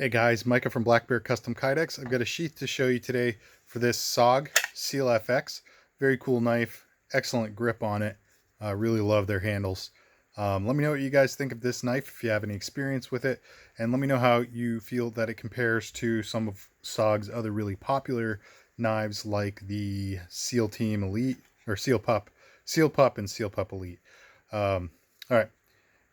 Hey guys, Micah from Black Bear Custom Kydex. I've got a sheath to show you today for this SOG Seal FX. Very cool knife, excellent grip on it. Really love their handles. Let me know what you guys think of this knife if you have any experience with it, and let me know how you feel that it compares to some of SOG's other really popular knives like the Seal Team Elite or Seal Pup and Seal Pup Elite. All right.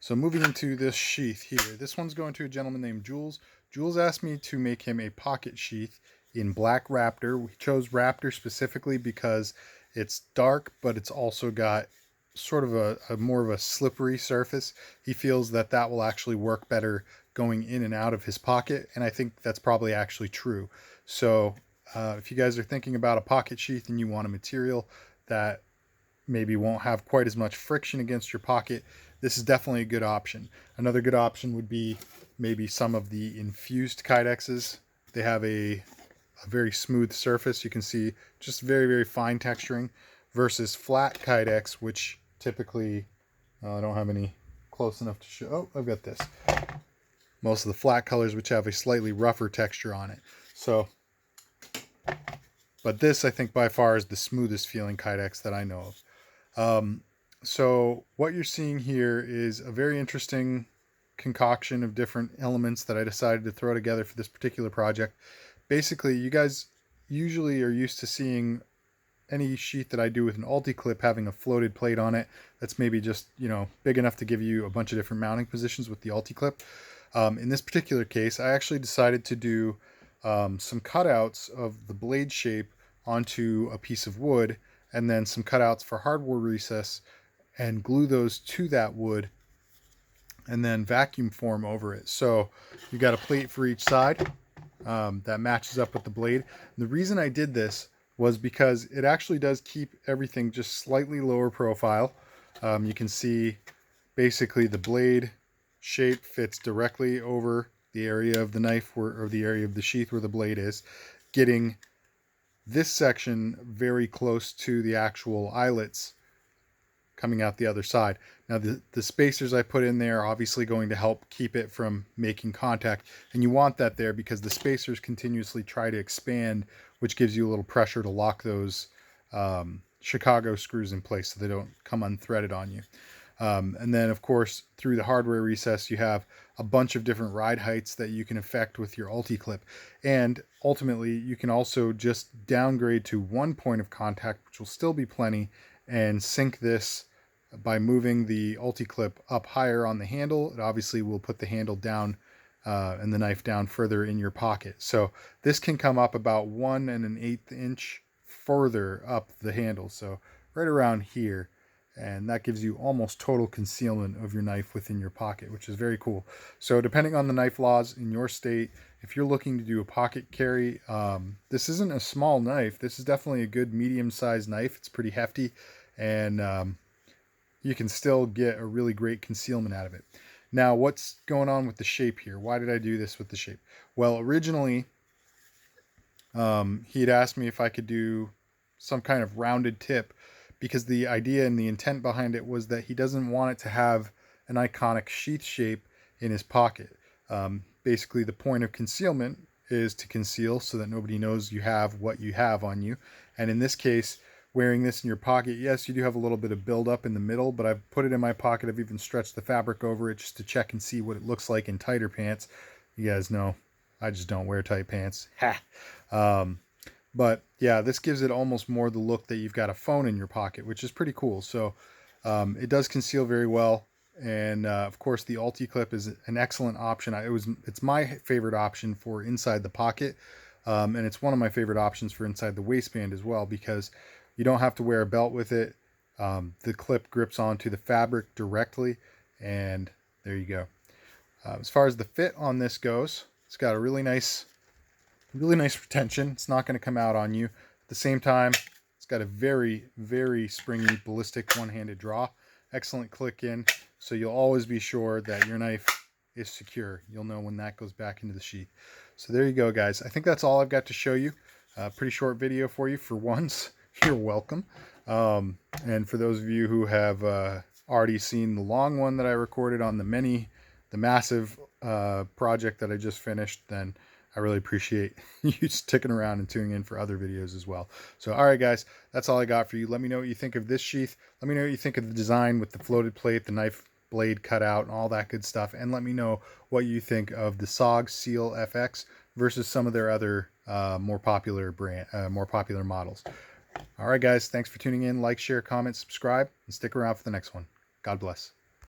So moving into this sheath here, this one's going to a gentleman named Jules. Jules asked me to make him a pocket sheath in black Raptor. We chose Raptor specifically because it's dark, but it's also got sort of a more of a slippery surface. He feels that that will actually work better going in and out of his pocket, and I think that's probably actually true. So if you guys are thinking about a pocket sheath and you want a material that maybe won't have quite as much friction against your pocket, this is definitely a good option. Another good option would be maybe some of the infused Kydexes. They have a very smooth surface. You can see just very, very fine texturing versus flat Kydex, which typically, I don't have any close enough to show. Oh, I've got this. Most of the flat colors, which have a slightly rougher texture on it. So, but this I think by far is the smoothest feeling Kydex that I know of. So what you're seeing here is a very interesting concoction of different elements that I decided to throw together for this particular project. Basically, you guys usually are used to seeing any sheath that I do with an ulti-clip having a floated plate on it that's maybe just, big enough to give you a bunch of different mounting positions with the ulti-clip. In this particular case, I actually decided to do some cutouts of the blade shape onto a piece of wood, and then some cutouts for hardware recess, and glue those to that wood and then vacuum form over it. So you got a plate for each side that matches up with the blade. And the reason I did this was because it actually does keep everything just slightly lower profile. You can see basically the blade shape fits directly over the area of the knife or the area of the sheath where the blade is, getting this section very close to the actual eyelets coming out the other side. Now the spacers I put in there are obviously going to help keep it from making contact, and you want that there because the spacers continuously try to expand, which gives you a little pressure to lock those Chicago screws in place so they don't come unthreaded on you. And then of course through the hardware recess you have a bunch of different ride heights that you can affect with your ulti-clip, and ultimately you can also just downgrade to one point of contact, which will still be plenty, and sync this by moving the ulti-clip up higher on the handle. It obviously will put the handle down and the knife down further in your pocket. So this can come up about 1 1/8 inch further up the handle, so right around here, and that gives you almost total concealment of your knife within your pocket, which is very cool. So depending on the knife laws in your state, if you're looking to do a pocket carry, this isn't a small knife. This is definitely a good medium-sized knife. It's pretty hefty, and you can still get a really great concealment out of it. Now, what's going on with the shape here? Why did I do this with the shape? Well, originally, he had asked me if I could do some kind of rounded tip, because the idea and the intent behind it was that he doesn't want it to have an iconic sheath shape in his pocket. Basically, the point of concealment is to conceal so that nobody knows you have what you have on you. And in this case, wearing this in your pocket, yes, you do have a little bit of buildup in the middle, but I've put it in my pocket. I've even stretched the fabric over it just to check and see what it looks like in tighter pants. You guys know I just don't wear tight pants. Ha! But yeah, this gives it almost more the look that you've got a phone in your pocket, which is pretty cool. So it does conceal very well. And of course, the ulti-clip is an excellent option. It's my favorite option for inside the pocket. And it's one of my favorite options for inside the waistband as well, because you don't have to wear a belt with it. The clip grips onto the fabric directly, and there you go. As far as the fit on this goes, it's got a really nice retention. It's not going to come out on you. At the same time, it's got a very, very springy ballistic one-handed draw. Excellent click in, so you'll always be sure that your knife is secure. You'll know when that goes back into the sheath. So there you go, guys. I think that's all I've got to show you. Pretty short video for you for once. You're welcome. And for those of you who have already seen the long one that I recorded on the many the massive project that I just finished, then I really appreciate you sticking around and tuning in for other videos as well. So, all right, guys, that's all I got for you. Let me know what you think of this sheath. Let me know what you think of the design with the floated plate, the knife blade cut out, and all that good stuff. And let me know what you think of the SOG Seal FX versus some of their other more popular models. All right, guys, thanks for tuning in. Like, share, comment, subscribe, and stick around for the next one. God bless.